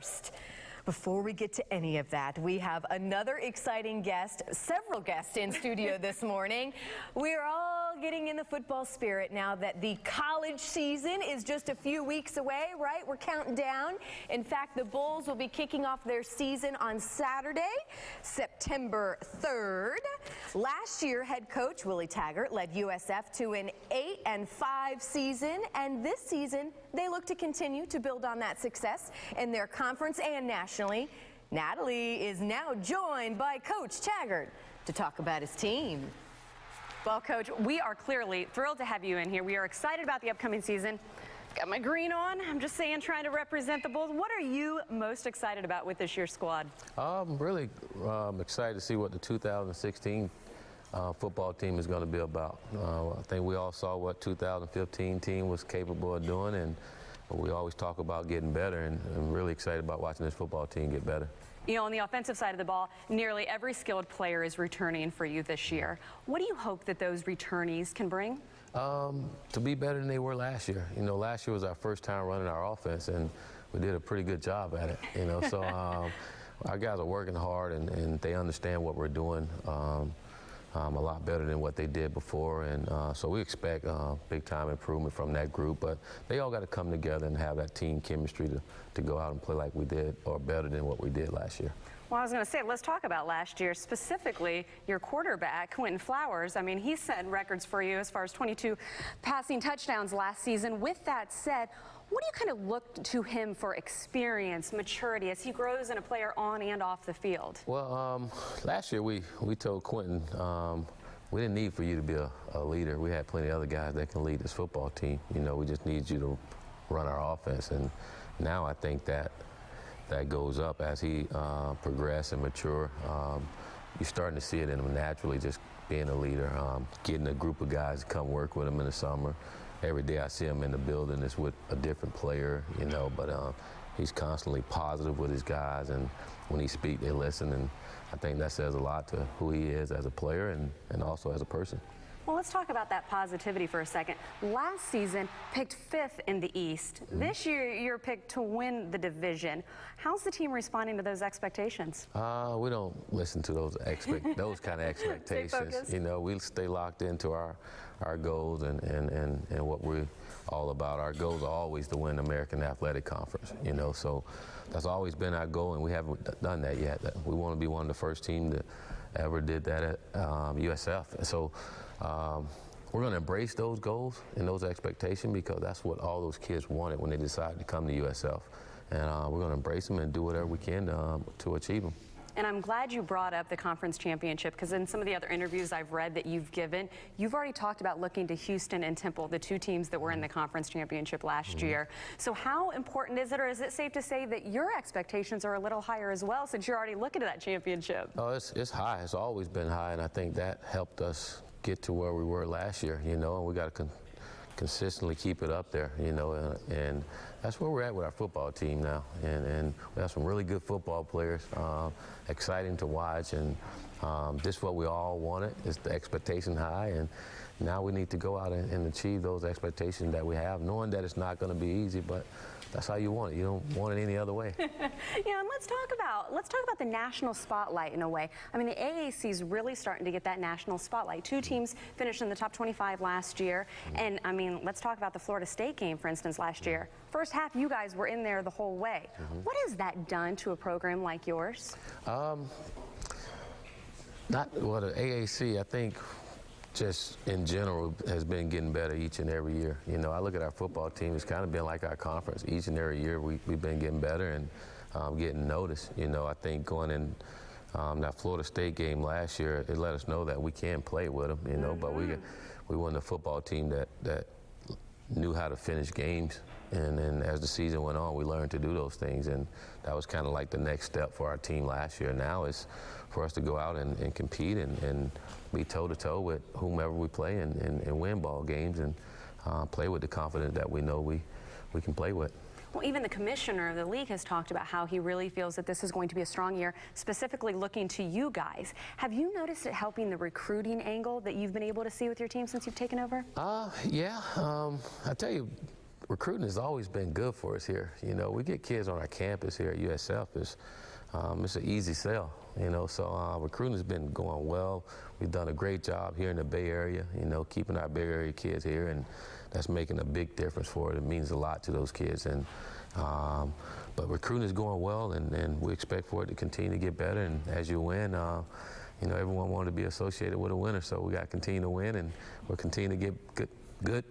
first, before we get to any of that, we have another exciting guest, several guests in studio this morning. We are all getting in the football spirit now that the college season is just a few weeks away, right? We're counting down. In fact, the Bulls will be kicking off their season on Saturday, September 3rd. Last year, head coach Willie Taggart led USF to an 8-5 season, and this season they look to continue to build on that success in their conference and nationally. Natalie is now joined by Coach Taggart to talk about his team. Well, Coach, we are clearly thrilled to have you in here. We are excited about the upcoming season. Got my green on. I'm just saying, trying to represent the Bulls. What are you most excited about with this year's squad? I'm really excited to see what the 2016 football team is going to be about. I think we all saw what 2015 team was capable of doing, and we always talk about getting better, and I'm really excited about watching this football team get better. You know, on the offensive side of the ball, nearly every skilled player is returning for you this year. What do you hope that those returnees can bring? To be better than they were last year. You know, last year was our first time running our offense, and we did a pretty good job at it. You know, so our guys are working hard, and they understand what we're doing a lot better than what they did before, and so we expect big-time improvement from that group. But they all got to come together and have that team chemistry to go out and play like we did, or better than what we did last year. Well, I was going to say, let's talk about last year, specifically your quarterback, Quentin Flowers. I mean, he set records for you as far as 22 passing touchdowns last season. With that said, what do you kind of look to him for experience, maturity, as he grows in a player on and off the field? Well, last year we told Quentin we didn't need for you to be a leader. We had plenty of other guys that can lead this football team. You know, we just need you to run our offense. And now I think that goes up as he progresses and mature. You're starting to see it in him naturally, just being a leader, getting a group of guys to come work with him in the summer. Every day I see him in the building, it's with a different player, you know, but he's constantly positive with his guys, and when he speaks, they listen, and I think that says a lot to who he is as a player and also as a person. Well, let's talk about that positivity for a second. Last season, picked 5th in the East. This year, you're picked to win the division. How's the team responding to those expectations? We don't listen to those kind of expectations. You know, we stay locked into our goals and what we're all about. Our goals are always to win the American Athletic Conference, you know, so that's always been our goal, and we haven't done that yet. We want to be one of the first teams that ever did that at USF. And so we're going to embrace those goals and those expectations, because that's what all those kids wanted when they decided to come to USF. And we're going to embrace them and do whatever we can to achieve them. And I'm glad you brought up the conference championship, because in some of the other interviews I've read that you've given, you've already talked about looking to Houston and Temple, the 2 teams that were in the conference championship last year. So how important is it, or is it safe to say that your expectations are a little higher as well, since you're already looking at that championship? Oh, it's high. It's always been high, and I think that helped us get to where we were last year, you know, and we got to consistently keep it up there, you know, and that's where we're at with our football team now, and we have some really good football players, exciting to watch, and just what we all wanted is the expectation high, and now we need to go out and achieve those expectations that we have, knowing that it's not going to be easy, but that's how you want it. You don't want it any other way. Yeah, and let's talk about the national spotlight in a way. I mean, the AAC is really starting to get that national spotlight. 2 teams finished in the top 25 last year, and I mean, let's talk about the Florida State game, for instance, last year. First half, you guys were in there the whole way. What has that done to a program like yours? The AAC, I think, just in general has been getting better each and every year. You know, I look at our football team, it's kind of been like our conference. Each and every year we've been getting better and getting noticed. You know, I think going in that Florida State game last year, it let us know that we can play with them, you know, but we won the football team that knew how to finish games. And then as the season went on, we learned to do those things, and that was kind of like the next step for our team last year. Now is for us to go out and compete and be toe-to-toe with whomever we play and win ball games and play with the confidence that we know we can play with. Well, even the commissioner of the league has talked about how he really feels that this is going to be a strong year, specifically looking to you guys. Have you noticed it helping the recruiting angle that you've been able to see with your team since you've taken over? Yeah. I tell you, recruiting has always been good for us here. You know, we get kids on our campus here at USF. It's an easy sell, you know, so recruiting has been going well. We've done a great job here in the Bay Area, you know, keeping our Bay Area kids here, and that's making a big difference for it. It means a lot to those kids. And but recruiting is going well, and we expect for it to continue to get better. And as you win, you know, everyone wanted to be associated with a winner, so we got to continue to win, and we'll continue to get good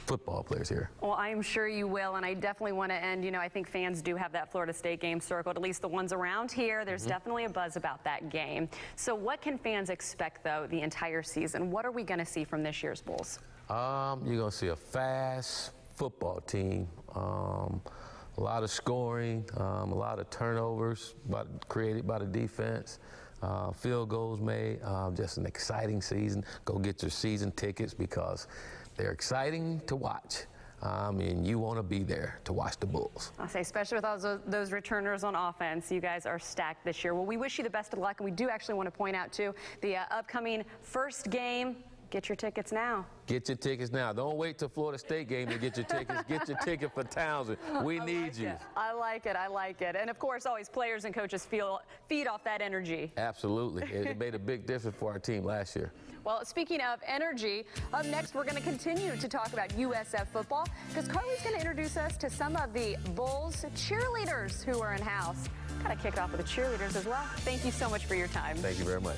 football players here. Well, I am sure you will, and I definitely want to end, you know, I think fans do have that Florida State game circled, at least the ones around here. There's definitely a buzz about that game. So what can fans expect, though, the entire season? What are we going to see from this year's Bulls? You're going to see a fast football team, a lot of scoring, a lot of turnovers created by the defense. Field goals made, just an exciting season. Go get your season tickets because they're exciting to watch. And you want to be there to watch the Bulls. I'll say, especially with all those returners on offense, you guys are stacked this year. Well, we wish you the best of luck, and we do actually want to point out, too, the upcoming first game. Get your tickets now. Get your tickets now. Don't wait till Florida State game to get your tickets. Get your ticket for Townsend. We need you. I like it. I like it. And, of course, always players and coaches feed off that energy. Absolutely. It made a big difference for our team last year. Well, speaking of energy, up next we're going to continue to talk about USF football because Carly's going to introduce us to some of the Bulls cheerleaders who are in house. Got to kick off with the cheerleaders as well. Thank you so much for your time. Thank you very much.